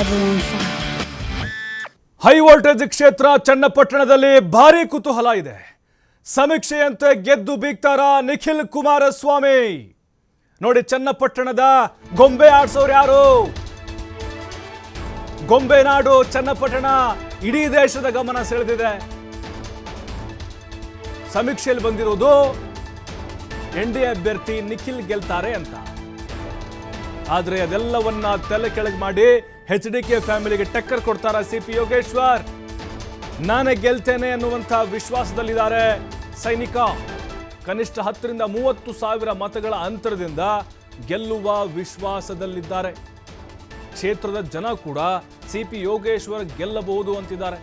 everyone. High voltage ಕ್ಷೇತ್ರ ಚನ್ನಪಟ್ಟಣದಲ್ಲಿ ಭಾರಿ ಕುತೂಹಲ ಇದೆ. ಸಮೀಕ್ಷೆಯಂತೆ ಗೆದ್ದು ಬೀಗ್ತಾರ ನಿಖಿಲ್ ಕುಮಾರಸ್ವಾಮಿ. ನೋಡಿ, ಚನ್ನಪಟ್ಟಣದ ಗೊಂಬೆ ಆಡ್ಸೋರು ಯಾರು? ಗೊಂಬೆ ನಾಡು ಚನ್ನಪಟ್ಟಣ ಇಡೀ ದೇಶದ ಗಮನ ಸೆಳೆದಿದೆ. ಸಮೀಕ್ಷೆಯಲ್ಲಿ ಬಂದಿರೋದು ಎನ್ಡಿಎ ಅಭ್ಯರ್ಥಿ ನಿಖಿಲ್ ಗೆಲ್ತಾರೆ ಅಂತ. ಆದ್ರೆ ಅದೆಲ್ಲವನ್ನ ತಲೆ ಕೆಳಗೆ ಮಾಡಿ ಎಚ್ಡಿಕೆ ಫ್ಯಾಮಿಲಿಗೆ ಟಕ್ಕರ್ ಕೊಡ್ತಾರ ಸಿಪಿ ಯೋಗೇಶ್ವರ್. ನಾನೇ ಗೆಲ್ತೇನೆ ಅನ್ನುವಂಥ ವಿಶ್ವಾಸದಲ್ಲಿದ್ದಾರೆ ಸೈನಿಕ. ಕನಿಷ್ಠ 10 ರಿಂದ 30 ಸಾವಿರ ಮತಗಳ ಅಂತರದಿಂದ ಗೆಲ್ಲುವ ವಿಶ್ವಾಸದಲ್ಲಿದ್ದಾರೆ. ಕ್ಷೇತ್ರದ ಜನ ಕೂಡ ಸಿಪಿ ಯೋಗೇಶ್ವರ್ ಗೆಲ್ಲಬಹುದು ಅಂತಿದ್ದಾರೆ.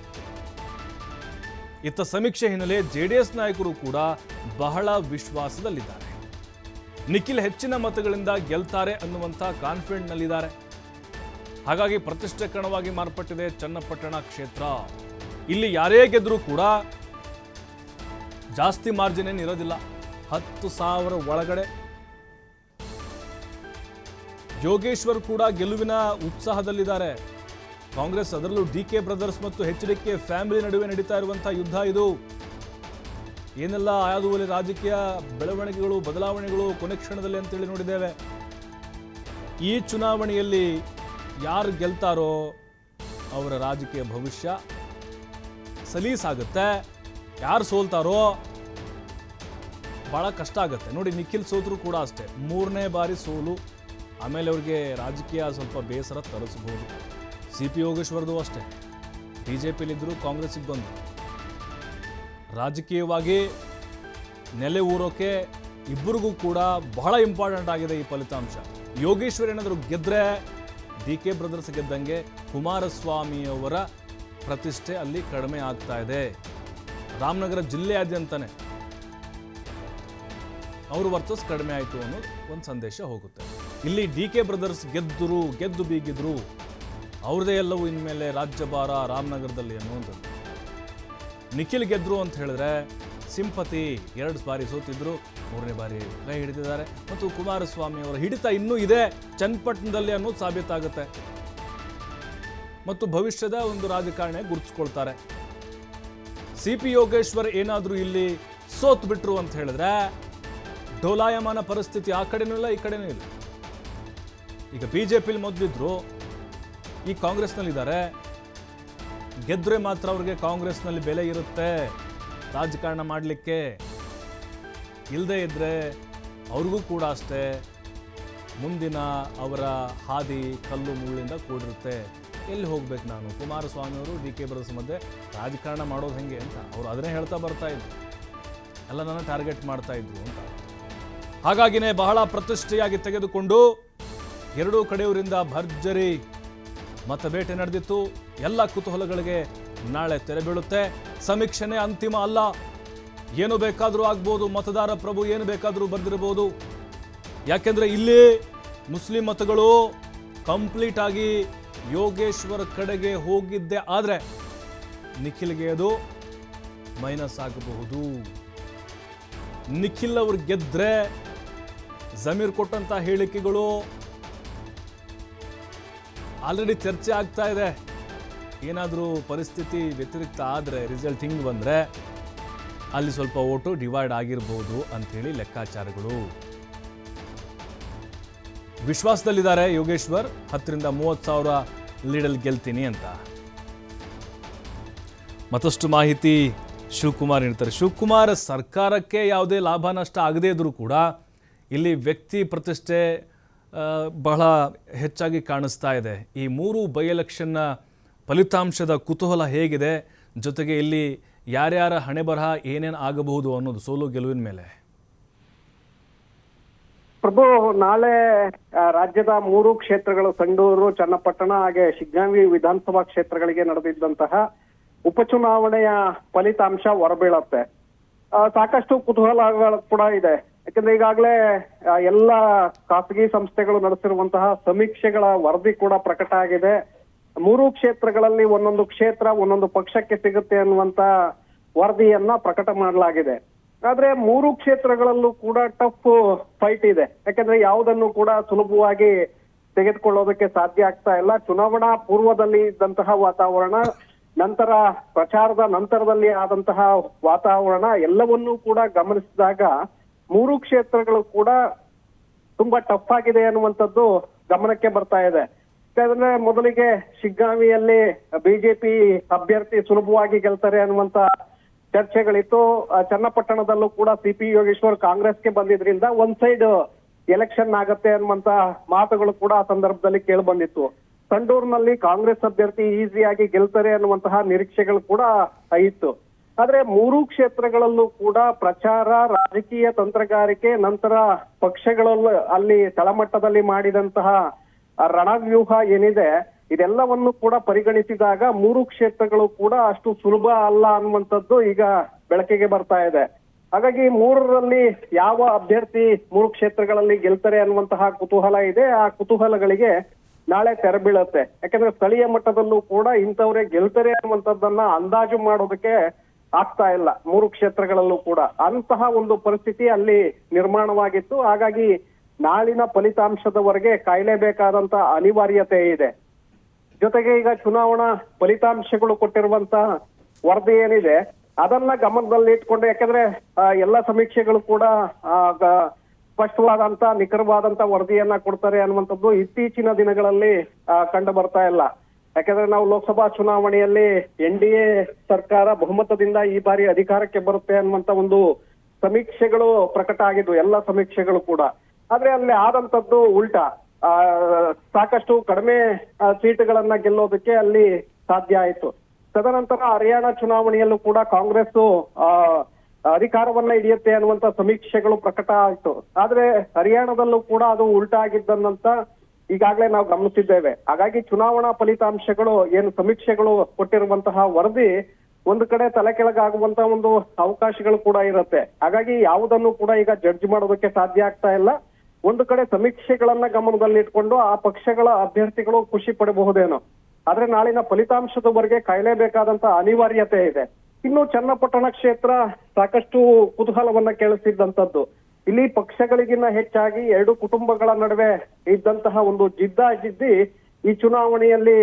ಇತ್ತ ಸಮೀಕ್ಷೆ ಹಿನ್ನೆಲೆ ಜೆಡಿಎಸ್ ನಾಯಕರು ಕೂಡ ಬಹಳ ವಿಶ್ವಾಸದಲ್ಲಿದ್ದಾರೆ. ನಿಖಿಲ್ ಹೆಚ್ಚಿನ ಮತಗಳಿಂದ ಗೆಲ್ತಾರೆ ಅನ್ನುವಂಥ ಕಾನ್ಫಿಡೆಂಟ್ ನಲ್ಲಿದ್ದಾರೆ. ಹಾಗಾಗಿ ಪ್ರತಿಷ್ಠೆ ಕಣವಾಗಿ ಮಾರ್ಪಟ್ಟಿದೆ ಚನ್ನಪಟ್ಟಣ ಕ್ಷೇತ್ರ. ಇಲ್ಲಿ ಯಾರೇ ಗೆದ್ರೂ ಕೂಡ ಜಾಸ್ತಿ ಮಾರ್ಜಿನ್ ಏನು ಇರೋದಿಲ್ಲ, 10,000 ಒಳಗಡೆ. ಯೋಗೇಶ್ವರ್ ಕೂಡ ಗೆಲುವಿನ ಉತ್ಸಾಹದಲ್ಲಿದ್ದಾರೆ. ಕಾಂಗ್ರೆಸ್, ಅದರಲ್ಲೂ ಡಿಕೆ ಬ್ರದರ್ಸ್ ಮತ್ತು ಎಚ್ಡಿಕೆ ಫ್ಯಾಮಿಲಿ ನಡುವೆ ನಡೀತಾ ಇರುವಂತಹ ಯುದ್ಧ ಇದು. ಏನೆಲ್ಲ ಆಯಾದುವಲ್ಲಿ ರಾಜಕೀಯ ಬೆಳವಣಿಗೆಗಳು, ಬದಲಾವಣೆಗಳು ಕೊನೆ ಕ್ಷಣದಲ್ಲಿ ಅಂತೇಳಿ ನೋಡಿದ್ದೇವೆ. ಈ ಚುನಾವಣೆಯಲ್ಲಿ ಯಾರು ಗೆಲ್ತಾರೋ ಅವರ ರಾಜಕೀಯ ಭವಿಷ್ಯ ಸಲೀಸಾಗುತ್ತೆ. ಯಾರು ಸೋಲ್ತಾರೋ ಬಹಳ ಕಷ್ಟ ಆಗುತ್ತೆ. ನೋಡಿ, ನಿಖಿಲ್ ಸೋತರು ಕೂಡ ಅಷ್ಟೇ, 3ನೇ ಬಾರಿ ಸೋಲು. ಆಮೇಲೆ ಅವ್ರಿಗೆ ರಾಜಕೀಯ ಸ್ವಲ್ಪ ಬೇಸರ ತರಿಸಬಹುದು. ಸಿಪಿ ಯೋಗೇಶ್ವರ್ದು ಅಷ್ಟೇ, ಬಿಜೆಪಿಲಿದ್ದರು, ಕಾಂಗ್ರೆಸ್ಸಿಗೆ ಬಂದರು. ರಾಜಕೀಯವಾಗಿ ನೆಲೆ ಊರೋಕೆ ಇಬ್ಬರಿಗೂ ಕೂಡ ಬಹಳ ಇಂಪಾರ್ಟೆಂಟ್ ಆಗಿದೆ ಈ ಫಲಿತಾಂಶ. ಯೋಗೇಶ್ವರ್ ಏನಾದರೂ ಗೆದ್ದರೆ ಡಿಕೆ ಬ್ರದರ್ಸ್ ಗೆದ್ದಂಗೆ ಕುಮಾರಸ್ವಾಮಿಯವರ ಪ್ರತಿಷ್ಠೆ ಅಲ್ಲಿ ಕಡಿಮೆ ಆಗ್ತಾ ಇದೆ. ರಾಮನಗರ ಜಿಲ್ಲೆಯಾದ್ಯಂತನೇ ಅವ್ರ ವರ್ಚಸ್ ಕಡಿಮೆ ಆಯಿತು ಅನ್ನೋದು ಒಂದು ಸಂದೇಶ ಹೋಗುತ್ತೆ. ಇಲ್ಲಿ ಡಿಕೆ ಬ್ರದರ್ಸ್ ಗೆದ್ದು ಬೀಗಿದ್ರು, ಅವ್ರದೇ ಎಲ್ಲವೂ ಇನ್ಮೇಲೆ ರಾಜ್ಯಭಾರ ರಾಮನಗರದಲ್ಲಿ ಅನ್ನುವಂಥದ್ದು. ನಿಖಿಲ್ ಗೆದ್ರು ಅಂತ ಹೇಳಿದ್ರೆ ಸಿಂಪತಿ, 2 ಬಾರಿ ಸೋತಿದ್ರು, 3ನೇ ಬಾರಿ ಕೈ ಹಿಡಿದಿದ್ದಾರೆ. ಮತ್ತು ಕುಮಾರಸ್ವಾಮಿ ಅವರ ಹಿಡಿತ ಇನ್ನೂ ಇದೆ ಚನ್ನಪಟ್ಟಣದಲ್ಲಿ ಅನ್ನೋದು ಸಾಬೀತಾಗುತ್ತೆ. ಮತ್ತು ಭವಿಷ್ಯದ ಒಂದು ರಾಜಕಾರಣ ಗುರುತಿಸ್ಕೊಳ್ತಾರೆ. ಸಿಪಿ ಯೋಗೇಶ್ವರ್ ಏನಾದರೂ ಇಲ್ಲಿ ಸೋತ್ ಬಿಟ್ರು ಅಂತ ಹೇಳಿದ್ರೆ ಡೋಲಾಯಮಾನ ಪರಿಸ್ಥಿತಿ. ಆ ಕಡೆನೂ ಇಲ್ಲ, ಈ ಕಡೆನೂ ಇಲ್ಲ. ಈಗ ಬಿಜೆಪಿಲಿ ಮೊದಲಿದ್ರು, ಈ ಕಾಂಗ್ರೆಸ್ನಲ್ಲಿದ್ದಾರೆ. ಗೆದ್ರೆ ಮಾತ್ರ ಅವ್ರಿಗೆ ಕಾಂಗ್ರೆಸ್ನಲ್ಲಿ ಬೆಲೆ ಇರುತ್ತೆ ರಾಜಕಾರಣ ಮಾಡಲಿಕ್ಕೆ. ಇಲ್ಲದೆ ಇದ್ದರೆ ಅವ್ರಿಗೂ ಕೂಡ ಅಷ್ಟೇ ಮುಂದಿನ ಅವರ ಹಾದಿ ಕಲ್ಲು ಮುಳ್ಳಿಂದ ಕೂಡಿರುತ್ತೆ. ಎಲ್ಲಿ ಹೋಗ್ಬೇಕು ನಾನು? ಕುಮಾರಸ್ವಾಮಿಯವರು ಡಿಕೆ ಬ್ರದರ್ಸ್ ಮಧ್ಯೆ ರಾಜಕಾರಣ ಮಾಡೋದು ಹೆಂಗೆ ಅಂತ ಅವರು ಅದನ್ನೇ ಹೇಳ್ತಾ ಬರ್ತಾ ಇದ್ರು. ಎಲ್ಲ ನನ್ನ ಟಾರ್ಗೆಟ್ ಮಾಡ್ತಾ ಇದ್ರು ಅಂತ. ಹಾಗಾಗಿನೇ ಬಹಳ ಪ್ರತಿಷ್ಠೆಯಾಗಿ ತೆಗೆದುಕೊಂಡು ಎರಡೂ ಕಡೆಯವರಿಂದ ಭರ್ಜರಿ ಮತಬೇಟೆ ನಡೆದಿತ್ತು. ಎಲ್ಲ ಕುತೂಹಲಗಳಿಗೆ ನಾಳೆ ತೆರೆ ಬೀಳುತ್ತೆ. ಸಮೀಕ್ಷೆನೇ ಅಂತಿಮ ಅಲ್ಲ, ಏನು ಬೇಕಾದರೂ ಆಗ್ಬೋದು. ಮತದಾರ ಪ್ರಭು ಏನು ಬೇಕಾದರೂ ಬರೆದಿರಬಹುದು. ಯಾಕೆಂದ್ರೆ ಇಲ್ಲಿ ಮುಸ್ಲಿಂ ಮತಗಳು ಕಂಪ್ಲೀಟ್ ಆಗಿ ಯೋಗೇಶ್ವರ್ ಕಡೆಗೆ ಹೋಗಿದ್ದೆ ಆದರೆ ನಿಖಿಲ್ಗೆ ಅದು ಮೈನಸ್ ಆಗಬಹುದು. ನಿಖಿಲ್ ಅವರು ಗೆದ್ರೆ ಜಮೀರ್ ಕೊಟ್ಟಂತ ಹೇಳಿಕೆಗಳು ಆಲ್ರೆಡಿ ಚರ್ಚೆ ಆಗ್ತಾ ಇದೆ. ಏನಾದರೂ ಪರಿಸ್ಥಿತಿ ವ್ಯತಿರಿಕ್ತ ಆದರೆ, ರಿಸಲ್ಟ್ ಹಿಂಗೆ ಬಂದರೆ ಅಲ್ಲಿ ಸ್ವಲ್ಪ ಓಟು ಡಿವೈಡ್ ಆಗಿರ್ಬೋದು ಅಂಥೇಳಿ ಲೆಕ್ಕಾಚಾರಗಳು. ವಿಶ್ವಾಸದಲ್ಲಿದ್ದಾರೆ ಯೋಗೇಶ್ವರ್, 10 ರಿಂದ 30 ಸಾವಿರ ಲೀಡಲ್ಲಿ ಗೆಲ್ತೀನಿ ಅಂತ. ಮತ್ತಷ್ಟು ಮಾಹಿತಿ ಶಿವಕುಮಾರ್ ನೀಡ್ತಾರೆ. ಶಿವಕುಮಾರ್, ಸರ್ಕಾರಕ್ಕೆ ಯಾವುದೇ ಲಾಭ ನಷ್ಟ ಆಗದೇ ಇದ್ರೂ ಕೂಡ ಇಲ್ಲಿ ವ್ಯಕ್ತಿ ಪ್ರತಿಷ್ಠೆ ಬಹಳ ಹೆಚ್ಚಾಗಿ ಕಾಣಿಸ್ತಾ ಇದೆ. ಈ 3 ಬೈ ಎಲೆಕ್ಷನ್ನ ಫಲಿತಾಂಶದ ಕುತೂಹಲ ಹೇಗಿದೆ, ಜೊತೆಗೆ ಇಲ್ಲಿ ಯಾರ್ಯಾರ ಹಣೆ ಬರಹ ಏನೇನು ಆಗಬಹುದು ಅನ್ನೋದು ಸೋಲು ಗೆಲುವಿನ ಮೇಲೆ. ಪ್ರಭು, ನಾಳೆ ರಾಜ್ಯದ 3 ಕ್ಷೇತ್ರಗಳು, ಸಂಡೂರು, ಚನ್ನಪಟ್ಟಣ ಹಾಗೆ ಶಿಗ್ಗಾಂವಿ ವಿಧಾನಸಭಾ ಕ್ಷೇತ್ರಗಳಿಗೆ ನಡೆದಿದ್ದಂತಹ ಉಪಚುನಾವಣೆಯ ಫಲಿತಾಂಶ ಹೊರಬೀಳತ್ತೆ. ಸಾಕಷ್ಟು ಕುತೂಹಲಗಳು ಕೂಡ ಇದೆ. ಯಾಕಂದ್ರೆ ಈಗಾಗಲೇ ಎಲ್ಲ ಖಾಸಗಿ ಸಂಸ್ಥೆಗಳು ನಡೆಸಿರುವಂತಹ ಸಮೀಕ್ಷೆಗಳ ವರದಿ ಕೂಡ ಪ್ರಕಟ ಆಗಿದೆ. 3 ಕ್ಷೇತ್ರಗಳಲ್ಲಿ ಒಂದೊಂದು ಕ್ಷೇತ್ರ ಒಂದೊಂದು ಪಕ್ಷಕ್ಕೆ ಸಿಗುತ್ತೆ ಅನ್ನುವಂತ ವರದಿಯನ್ನ ಪ್ರಕಟ ಮಾಡಲಾಗಿದೆ. ಆದ್ರೆ 3 ಕ್ಷೇತ್ರಗಳಲ್ಲೂ ಕೂಡ ಟಫ್ ಫೈಟ್ ಇದೆ. ಯಾಕಂದ್ರೆ ಯಾವುದನ್ನು ಕೂಡ ಸುಲಭವಾಗಿ ತೆಗೆದುಕೊಳ್ಳೋದಕ್ಕೆ ಸಾಧ್ಯ ಆಗ್ತಾ ಇಲ್ಲ. ಚುನಾವಣಾ ಪೂರ್ವದಲ್ಲಿ ಇದ್ದಂತಹ ವಾತಾವರಣ, ನಂತರ ಪ್ರಚಾರದ ನಂತರದಲ್ಲಿ ಆದಂತಹ ವಾತಾವರಣ ಎಲ್ಲವನ್ನೂ ಕೂಡ ಗಮನಿಸಿದಾಗ 3 ಕ್ಷೇತ್ರಗಳು ಕೂಡ ತುಂಬಾ ಟಫ್ ಆಗಿದೆ ಅನ್ನುವಂಥದ್ದು ಗಮನಕ್ಕೆ ಬರ್ತಾ ಇದೆ. ಯಾಕಂದ್ರೆ ಮೊದಲಿಗೆ ಶಿಗ್ಗಾಂವಿಯಲ್ಲಿ ಬಿಜೆಪಿ ಅಭ್ಯರ್ಥಿ ಸುಲಭವಾಗಿ ಗೆಲ್ತಾರೆ ಅನ್ನುವಂತ ಚರ್ಚೆಗಳಿತ್ತು. ಚನ್ನಪಟ್ಟಣದಲ್ಲೂ ಕೂಡ ಸಿಪಿ ಯೋಗೇಶ್ವರ್ ಕಾಂಗ್ರೆಸ್ಗೆ ಬಂದಿದ್ರಿಂದ ಒಂದ್ ಸೈಡ್ ಎಲೆಕ್ಷನ್ ಆಗತ್ತೆ ಅನ್ನುವಂತ ಮಾತುಗಳು ಕೂಡ ಆ ಸಂದರ್ಭದಲ್ಲಿ ಕೇಳಿ ಬಂದಿತ್ತು. ಸಂಡೂರಿನಲ್ಲಿ ಕಾಂಗ್ರೆಸ್ ಅಭ್ಯರ್ಥಿ ಈಸಿಯಾಗಿ ಗೆಲ್ತಾರೆ ಅನ್ನುವಂತಹ ನಿರೀಕ್ಷೆಗಳು ಕೂಡ ಇತ್ತು. ಆದ್ರೆ 3 ಕ್ಷೇತ್ರಗಳಲ್ಲೂ ಕೂಡ ಪ್ರಚಾರ, ರಾಜಕೀಯ ತಂತ್ರಗಾರಿಕೆ, ನಂತರ ಪಕ್ಷಗಳಲ್ಲಿ ಅಲ್ಲಿ ತಳಮಟ್ಟದಲ್ಲಿ ಮಾಡಿದಂತಹ ರಣವ್ಯೂಹ ಏನಿದೆ ಇದೆಲ್ಲವನ್ನು ಕೂಡ ಪರಿಗಣಿಸಿದಾಗ 3 ಕ್ಷೇತ್ರಗಳು ಕೂಡ ಅಷ್ಟು ಸುಲಭ ಅಲ್ಲ ಅನ್ನುವಂಥದ್ದು ಈಗ ಬೆಳಕಿಗೆ ಬರ್ತಾ ಇದೆ. ಹಾಗಾಗಿ 3ರಲ್ಲಿ ಯಾವ ಅಭ್ಯರ್ಥಿ 3 ಕ್ಷೇತ್ರಗಳಲ್ಲಿ ಗೆಲ್ತಾರೆ ಅನ್ನುವಂತಹ ಕುತೂಹಲ ಇದೆ. ಆ ಕುತೂಹಲಗಳಿಗೆ ನಾಳೆ ತೆರೆ ಬೀಳುತ್ತೆ. ಯಾಕಂದ್ರೆ ಸ್ಥಳೀಯ ಮಟ್ಟದಲ್ಲೂ ಕೂಡ ಇಂಥವ್ರೆ ಗೆಲ್ತಾರೆ ಅನ್ನುವಂಥದ್ದನ್ನ ಅಂದಾಜು ಮಾಡೋದಕ್ಕೆ ಆಗ್ತಾ ಇಲ್ಲ 3 ಕ್ಷೇತ್ರಗಳಲ್ಲೂ ಕೂಡ. ಅಂತಹ ಒಂದು ಪರಿಸ್ಥಿತಿ ಅಲ್ಲಿ ನಿರ್ಮಾಣವಾಗಿತ್ತು. ಹಾಗಾಗಿ ನಾಳಿನ ಫಲಿತಾಂಶದವರೆಗೆ ಕಾಯಲೇಬೇಕಾದಂತ ಅನಿವಾರ್ಯತೆ ಇದೆ. ಜೊತೆಗೆ ಈಗ ಚುನಾವಣಾ ಫಲಿತಾಂಶಗಳು ಕೊಟ್ಟಿರುವಂತ ವರದಿ ಏನಿದೆ ಅದನ್ನ ಗಮನದಲ್ಲಿ ಇಟ್ಕೊಂಡು, ಯಾಕಂದ್ರೆ ಎಲ್ಲ ಸಮೀಕ್ಷೆಗಳು ಕೂಡ ಸ್ಪಷ್ಟವಾದಂತ ನಿಖರವಾದಂತ ವರದಿಯನ್ನ ಕೊಡ್ತಾರೆ ಅನ್ನುವಂಥದ್ದು ಇತ್ತೀಚಿನ ದಿನಗಳಲ್ಲಿ ಕಂಡು ಬರ್ತಾ ಇಲ್ಲ. ಯಾಕಂದ್ರೆ ನಾವು ಲೋಕಸಭಾ ಚುನಾವಣೆಯಲ್ಲಿ NDA ಸರ್ಕಾರ ಬಹುಮತದಿಂದ ಈ ಬಾರಿ ಅಧಿಕಾರಕ್ಕೆ ಬರುತ್ತೆ ಅನ್ನುವಂತ ಒಂದು ಸಮೀಕ್ಷೆಗಳು ಪ್ರಕಟ ಆಗಿದ್ವು, ಎಲ್ಲ ಸಮೀಕ್ಷೆಗಳು ಕೂಡ. ಆದ್ರೆ ಅಲ್ಲಿ ಆದಂತದ್ದು ಉಲ್ಟಾ, ಸಾಕಷ್ಟು ಕಡಿಮೆ ಸೀಟುಗಳನ್ನ ಗೆಲ್ಲೋದಕ್ಕೆ ಅಲ್ಲಿ ಸಾಧ್ಯ ಆಯ್ತು. ತದನಂತರ ಹರಿಯಾಣ ಚುನಾವಣೆಯಲ್ಲೂ ಕೂಡ ಕಾಂಗ್ರೆಸ್ ಅಧಿಕಾರವನ್ನ ಹಿಡಿಯುತ್ತೆ ಅನ್ನುವಂತ ಸಮೀಕ್ಷೆಗಳು ಪ್ರಕಟ ಆಯ್ತು. ಆದ್ರೆ ಹರಿಯಾಣದಲ್ಲೂ ಕೂಡ ಅದು ಉಲ್ಟಾ ಆಗಿದ್ದನ್ನಂತ ಈಗಾಗಲೇ ನಾವು ಗಮನಿಸಿದ್ದೇವೆ. ಹಾಗಾಗಿ ಚುನಾವಣಾ ಫಲಿತಾಂಶಗಳು ಏನು ಸಮೀಕ್ಷೆಗಳು ಕೊಟ್ಟಿರುವಂತಹ ವರದಿ ಒಂದು ಕಡೆ ತಲೆ ಕೆಳಗಾಗುವಂತ ಒಂದು ಅವಕಾಶಗಳು ಕೂಡ ಇರುತ್ತೆ. ಹಾಗಾಗಿ ಯಾವುದನ್ನು ಕೂಡ ಈಗ ಜಡ್ಜ್ ಮಾಡೋದಕ್ಕೆ ಸಾಧ್ಯ ಆಗ್ತಾ ಇಲ್ಲ. ಒಂದು ಕಡೆ ಸಮೀಕ್ಷೆಗಳನ್ನ ಗಮನದಲ್ಲಿಟ್ಕೊಂಡು ಆ ಪಕ್ಷಗಳ ಅಭ್ಯರ್ಥಿಗಳು ಖುಷಿ ಪಡಬಹುದೇನೋ, ಆದ್ರೆ ನಾಳಿನ ಫಲಿತಾಂಶದವರೆಗೆ ಕಾಯಲೇಬೇಕಾದಂತ ಅನಿವಾರ್ಯತೆ ಇದೆ. ಇನ್ನು ಚನ್ನಪಟ್ಟಣ ಕ್ಷೇತ್ರ ಸಾಕಷ್ಟು ಕುತೂಹಲವನ್ನ ಕೇಳಿಸಿದ್ದಂಥದ್ದು. ಇಲ್ಲಿ ಪಕ್ಷಗಳಿಗಿನ್ನ ಹೆಚ್ಚಾಗಿ 2 ಕುಟುಂಬಗಳ ನಡುವೆ ಇದ್ದಂತಹ ಒಂದು ಜಿದ್ದಾಜಿದ್ದಿ ಈ ಚುನಾವಣೆಯಲ್ಲಿ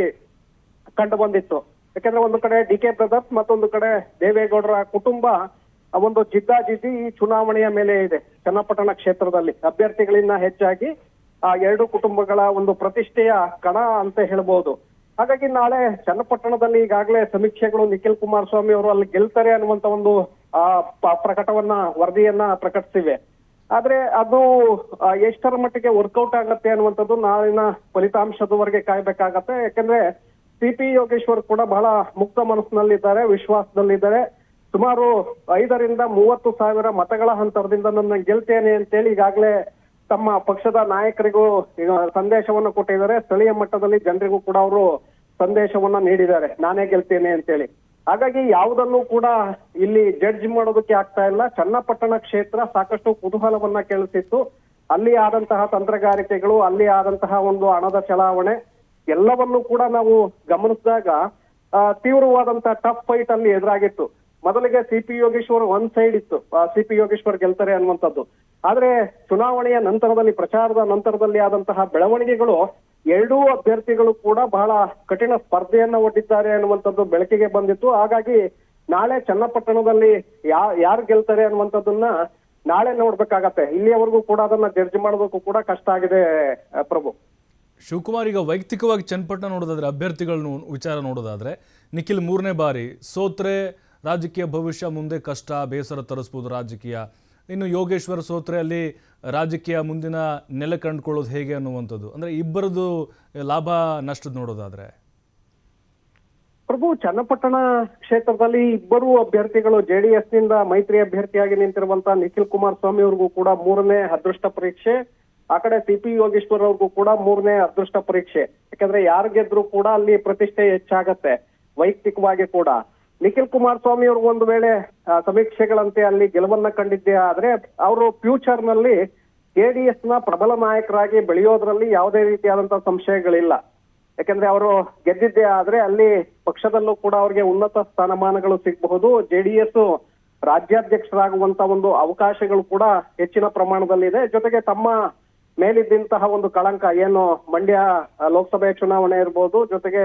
ಕಂಡು ಬಂದಿತ್ತು. ಯಾಕಂದ್ರೆ ಒಂದು ಕಡೆ DK ಬ್ರದರ್ಸ್, ಮತ್ತೊಂದು ಕಡೆ ದೇವೇಗೌಡರ ಕುಟುಂಬ ಒಂದು ಜಿದ್ದಾಜಿದ್ದಿ ಈ ಚುನಾವಣೆಯ ಮೇಲೆ ಇದೆ. ಚನ್ನಪಟ್ಟಣ ಕ್ಷೇತ್ರದಲ್ಲಿ ಅಭ್ಯರ್ಥಿಗಳಿಂದ ಹೆಚ್ಚಾಗಿ ಆ 2 ಕುಟುಂಬಗಳ ಒಂದು ಪ್ರತಿಷ್ಠೆಯ ಕಣ ಅಂತ ಹೇಳ್ಬಹುದು. ಹಾಗಾಗಿ ನಾಳೆ ಚನ್ನಪಟ್ಟಣದಲ್ಲಿ ಈಗಾಗಲೇ ಸಮೀಕ್ಷೆಗಳು ನಿಖಿಲ್ ಕುಮಾರಸ್ವಾಮಿ ಅವರು ಅಲ್ಲಿ ಗೆಲ್ತಾರೆ ಅನ್ನುವಂತ ಒಂದು ವರದಿಯನ್ನ ಪ್ರಕಟಿಸಿವೆ. ಆದ್ರೆ ಅದು ಎಷ್ಟರ ಮಟ್ಟಿಗೆ ವರ್ಕೌಟ್ ಆಗತ್ತೆ ಅನ್ನುವಂಥದ್ದು ನಾಳಿನ ಫಲಿತಾಂಶದವರೆಗೆ ಕಾಯ್ಬೇಕಾಗತ್ತೆ. ಯಾಕಂದ್ರೆ ಸಿಪಿ ಯೋಗೇಶ್ವರ್ ಕೂಡ ಬಹಳ ಮುಕ್ತ ಮನಸ್ಸಿನಲ್ಲಿದ್ದಾರೆ, ವಿಶ್ವಾಸದಲ್ಲಿದ್ದಾರೆ. ಸುಮಾರು 5ರಿಂದ 30,000 ಮತಗಳ ಅಂತರದಿಂದ ನನ್ನ ಗೆಲ್ತೇನೆ ಅಂತೇಳಿ ಈಗಾಗಲೇ ತಮ್ಮ ಪಕ್ಷದ ನಾಯಕರಿಗೂ ಸಂದೇಶವನ್ನು ಕೊಟ್ಟಿದ್ದಾರೆ. ಸ್ಥಳೀಯ ಮಟ್ಟದಲ್ಲಿ ಜನರಿಗೂ ಕೂಡ ಅವರು ಸಂದೇಶವನ್ನ ನೀಡಿದ್ದಾರೆ, ನಾನೇ ಗೆಲ್ತೇನೆ ಅಂತೇಳಿ. ಹಾಗಾಗಿ ಯಾವುದನ್ನು ಕೂಡ ಇಲ್ಲಿ ಜಡ್ಜ್ ಮಾಡೋದಕ್ಕೆ ಆಗ್ತಾ ಇಲ್ಲ. ಚನ್ನಪಟ್ಟಣ ಕ್ಷೇತ್ರ ಸಾಕಷ್ಟು ಕುತೂಹಲವನ್ನ ಕೇಳಿಸಿತ್ತು. ಅಲ್ಲಿ ಆದಂತಹ ತಂತ್ರಗಾರಿಕೆಗಳು, ಅಲ್ಲಿ ಆದಂತಹ ಒಂದು ಹಣದ ಚಲಾವಣೆ ಎಲ್ಲವನ್ನೂ ಕೂಡ ನಾವು ಗಮನಿಸಿದಾಗ ತೀವ್ರವಾದಂತಹ ಟಫ್ ಫೈಟ್ ಅಲ್ಲಿ ಎದುರಾಗಿತ್ತು. ಮೊದಲಿಗೆ ಸಿಪಿ ಯೋಗೇಶ್ವರ್ ಒಂದ್ ಸೈಡ್ ಇತ್ತು, ಸಿಪಿ ಯೋಗೇಶ್ವರ್ ಗೆಲ್ತಾರೆ ಅನ್ನುವಂಥದ್ದು. ಆದ್ರೆ ಚುನಾವಣೆಯ ನಂತರದಲ್ಲಿ, ಪ್ರಚಾರದ ನಂತರದಲ್ಲಿ ಆದಂತಹ ಬೆಳವಣಿಗೆಗಳು 2 ಅಭ್ಯರ್ಥಿಗಳು ಕೂಡ ಬಹಳ ಕಠಿಣ ಸ್ಪರ್ಧೆಯನ್ನ ಒಡ್ಡಿದ್ದಾರೆ ಅನ್ನುವಂಥದ್ದು ಬೆಳಕಿಗೆ ಬಂದಿತ್ತು. ಹಾಗಾಗಿ ನಾಳೆ ಚನ್ನಪಟ್ಟಣದಲ್ಲಿ ಯಾರು ಗೆಲ್ತಾರೆ ಅನ್ನುವಂಥದ್ದನ್ನ ನಾಳೆ ನೋಡ್ಬೇಕಾಗತ್ತೆ. ಇಲ್ಲಿಯವರೆಗೂ ಕೂಡ ಅದನ್ನ ಜಡ್ಜ್ ಮಾಡೋದಕ್ಕೂ ಕೂಡ ಕಷ್ಟ ಆಗಿದೆ ಪ್ರಭು. ಶಿವಕುಮಾರ್, ಈಗ ವೈಯಕ್ತಿಕವಾಗಿ ಚನ್ನಪಟ್ಟಣ ನೋಡೋದಾದ್ರೆ, ಅಭ್ಯರ್ಥಿಗಳನ್ನು ವಿಚಾರ ನೋಡೋದಾದ್ರೆ, ನಿಖಿಲ್ 3ನೇ ಬಾರಿ ಸೋತ್ರೆ ರಾಜಕೀಯ ಭವಿಷ್ಯ ಮುಂದೆ ಕಷ್ಟ, ಬೇಸರ ತರಿಸ್ಬೋದು ರಾಜಕೀಯ. ಇನ್ನು ಯೋಗೇಶ್ವರ ಸೋತ್ರೆ ಅಲ್ಲಿ ರಾಜಕೀಯ ಮುಂದಿನ ನೆಲೆ ಕಂಡುಕೊಳ್ಳೋದು ಹೇಗೆ ಅನ್ನುವಂಥದ್ದು, ಅಂದರೆ ಇಬ್ಬರದು ಲಾಭ ನಷ್ಟದ ನೋಡೋದಾದ್ರೆ ಪ್ರಭು, ಚನ್ನಪಟ್ಟಣ ಕ್ಷೇತ್ರದಲ್ಲಿ ಇಬ್ಬರು ಅಭ್ಯರ್ಥಿಗಳು JDS ನಿಂದ ಮೈತ್ರಿ ಅಭ್ಯರ್ಥಿಯಾಗಿ ನಿಂತಿರುವಂತಹ ನಿಖಿಲ್ ಕುಮಾರಸ್ವಾಮಿ ಅವ್ರಿಗೂ ಕೂಡ 3ನೇ ಅದೃಷ್ಟ ಪರೀಕ್ಷೆ. ಆ ಕಡೆ ಸಿಪಿ ಯೋಗೇಶ್ವರ್ ಅವ್ರಿಗೂ ಕೂಡ 3ನೇ ಅದೃಷ್ಟ ಪರೀಕ್ಷೆ. ಯಾಕಂದ್ರೆ ಯಾರು ಗೆದ್ರು ಕೂಡ ಅಲ್ಲಿ ಪ್ರತಿಷ್ಠೆ ಹೆಚ್ಚಾಗತ್ತೆ ವೈಯಕ್ತಿಕವಾಗಿ ಕೂಡ. ನಿಖಿಲ್ ಕುಮಾರಸ್ವಾಮಿ ಅವ್ರಿಗೆ ಒಂದು ವೇಳೆ ಸಮೀಕ್ಷೆಗಳಂತೆ ಅಲ್ಲಿ ಗೆಲುವನ್ನ ಕಂಡಿದ್ದೇ ಆದ್ರೆ ಅವರು ಫ್ಯೂಚರ್ ನಲ್ಲಿ JDS ನ ಪ್ರಬಲ ನಾಯಕರಾಗಿ ಬೆಳೆಯೋದ್ರಲ್ಲಿ ಯಾವುದೇ ರೀತಿಯಾದಂತಹ ಸಂಶಯಗಳಿಲ್ಲ. ಯಾಕಂದ್ರೆ ಅವರು ಗೆದ್ದಿದ್ದೇ ಆದ್ರೆ ಅಲ್ಲಿ ಪಕ್ಷದಲ್ಲೂ ಕೂಡ ಅವ್ರಿಗೆ ಉನ್ನತ ಸ್ಥಾನಮಾನಗಳು ಸಿಗಬಹುದು. JDS ರಾಜ್ಯಾಧ್ಯಕ್ಷರಾಗುವಂತ ಒಂದು ಅವಕಾಶಗಳು ಕೂಡ ಹೆಚ್ಚಿನ ಪ್ರಮಾಣದಲ್ಲಿದೆ. ಜೊತೆಗೆ ತಮ್ಮ ಮೇಲಿದ್ದಂತಹ ಒಂದು ಕಳಂಕ ಏನು ಮಂಡ್ಯ ಲೋಕಸಭೆ ಚುನಾವಣೆ ಇರ್ಬೋದು, ಜೊತೆಗೆ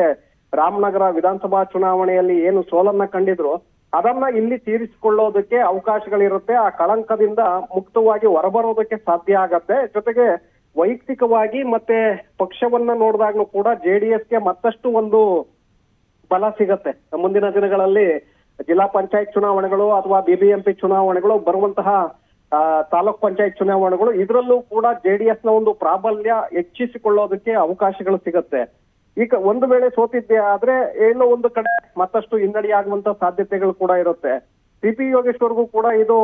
ರಾಮನಗರ ವಿಧಾನಸಭಾ ಚುನಾವಣೆಯಲ್ಲಿ ಏನು ಸೋಲನ್ನ ಕಂಡಿದ್ರು ಅದನ್ನ ಇಲ್ಲಿ ತೀರಿಸಿಕೊಳ್ಳೋದಕ್ಕೆ ಅವಕಾಶಗಳಿರುತ್ತೆ. ಆ ಕಳಂಕದಿಂದ ಮುಕ್ತವಾಗಿ ಹೊರಬರೋದಕ್ಕೆ ಸಾಧ್ಯ ಆಗತ್ತೆ. ಜೊತೆಗೆ ವೈಯಕ್ತಿಕವಾಗಿ ಮತ್ತೆ ಪಕ್ಷವನ್ನ ನೋಡಿದಾಗ್ಲೂ ಕೂಡ JDSಗೆ ಮತ್ತಷ್ಟು ಒಂದು ಬಲ ಸಿಗತ್ತೆ. ಮುಂದಿನ ದಿನಗಳಲ್ಲಿ ಜಿಲ್ಲಾ ಪಂಚಾಯತ್ ಚುನಾವಣೆಗಳು ಅಥವಾ BBMP ಚುನಾವಣೆಗಳು, ಬರುವಂತಹ ತಾಲೂಕ್ ಪಂಚಾಯತ್ ಚುನಾವಣೆಗಳು, ಇದರಲ್ಲೂ ಕೂಡ JDSನ ಒಂದು ಪ್ರಾಬಲ್ಯ ಹೆಚ್ಚಿಸಿಕೊಳ್ಳೋದಕ್ಕೆ ಅವಕಾಶಗಳು ಸಿಗತ್ತೆ. ಈಗ ಒಂದು ವೇಳೆ ಸೋತಿದ್ದೆ ಆದ್ರೆ ಎಲ್ಲೋ ಒಂದು ಕಡೆ ಮತ್ತಷ್ಟು ಹಿನ್ನಡೆ ಆಗುವಂತ ಸಾಧ್ಯತೆಗಳು ಕೂಡ ಇರುತ್ತೆ. CP ಯೋಗೇಶ್ವರ್ಗೂ ಕೂಡ ಇದು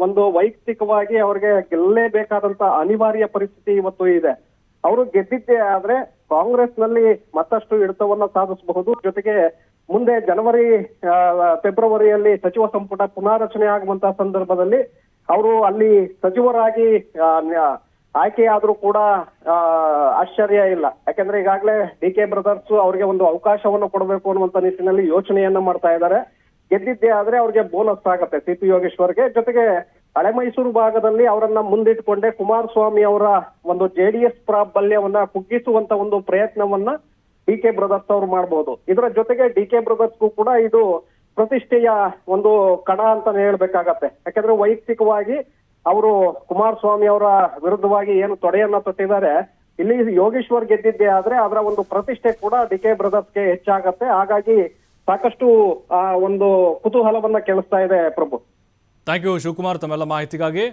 ಒಂದು ವೈಯಕ್ತಿಕವಾಗಿ ಅವ್ರಿಗೆ ಗೆಲ್ಲೇಬೇಕಾದಂತ ಅನಿವಾರ್ಯ ಪರಿಸ್ಥಿತಿ ಇವತ್ತು ಇದೆ. ಅವರು ಗೆದ್ದಿದ್ದೇ ಆದ್ರೆ ಕಾಂಗ್ರೆಸ್ ನಲ್ಲಿ ಮತ್ತಷ್ಟು ಹಿಡಿತವನ್ನ ಸಾಧಿಸಬಹುದು. ಜೊತೆಗೆ ಮುಂದೆ ಜನವರಿ ಫೆಬ್ರವರಿಯಲ್ಲಿ ಸಚಿವ ಸಂಪುಟ ಪುನಾರಚನೆ ಆಗುವಂತಹ ಸಂದರ್ಭದಲ್ಲಿ ಅವರು ಅಲ್ಲಿ ಸಚಿವರಾಗಿ ಆಯ್ಕೆಯಾದ್ರೂ ಕೂಡ ಆಶ್ಚರ್ಯ ಇಲ್ಲ. ಯಾಕಂದ್ರೆ ಈಗಾಗಲೇ DK ಬ್ರದರ್ಸ್ ಅವ್ರಿಗೆ ಒಂದು ಅವಕಾಶವನ್ನು ಕೊಡಬೇಕು ಅನ್ನುವಂತ ನಿಟ್ಟಿನಲ್ಲಿ ಯೋಚನೆಯನ್ನ ಮಾಡ್ತಾ ಇದ್ದಾರೆ. ಗೆದ್ದಿದ್ದೇ ಆದ್ರೆ ಅವ್ರಿಗೆ ಬೋನಸ್ ಆಗತ್ತೆ CP ಯೋಗೇಶ್ವರ್ಗೆ. ಜೊತೆಗೆ ಹಳೆ ಮೈಸೂರು ಭಾಗದಲ್ಲಿ ಅವರನ್ನ ಮುಂದಿಟ್ಟುಕೊಂಡೆ ಕುಮಾರಸ್ವಾಮಿ ಅವರ ಒಂದು JDS ಪ್ರಾಬಲ್ಯವನ್ನ ಕುಗ್ಗಿಸುವಂತ ಒಂದು ಪ್ರಯತ್ನವನ್ನ DK ಬ್ರದರ್ಸ್ ಅವರು ಮಾಡಬಹುದು. ಇದರ ಜೊತೆಗೆ DK ಬ್ರದರ್ಸ್ಗೂ ಕೂಡ ಇದು ಪ್ರತಿಷ್ಠೆಯ ಒಂದು ಕಣ ಅಂತಾನೆ ಹೇಳ್ಬೇಕಾಗತ್ತೆ. ಯಾಕಂದ್ರೆ ವೈಯಕ್ತಿಕವಾಗಿ ಅವರು ಕುಮಾರಸ್ವಾಮಿ ಅವರ ವಿರುದ್ಧವಾಗಿ ಏನು ತೊಡೆಯನ್ನ ತೊಟ್ಟಿದ್ದಾರೆ, ಇಲ್ಲಿ ಯೋಗೇಶ್ವರ್ ಗೆದ್ದಿದ್ದೇ ಆದ್ರೆ ಅದರ ಒಂದು ಪ್ರತಿಷ್ಠೆ ಕೂಡ DK ಬ್ರದರ್ಸ್ಗೆ ಹೆಚ್ಚಾಗತ್ತೆ. ಹಾಗಾಗಿ ಸಾಕಷ್ಟು ಒಂದು ಕುತೂಹಲವನ್ನ ಕೆಳಿಸ್ತಾ ಇದೆ ಪ್ರಭು. ಥ್ಯಾಂಕ್ ಯು ಶಿವಕುಮಾರ್ ತಮ್ಮೆಲ್ಲ ಮಾಹಿತಿಗಾಗಿ.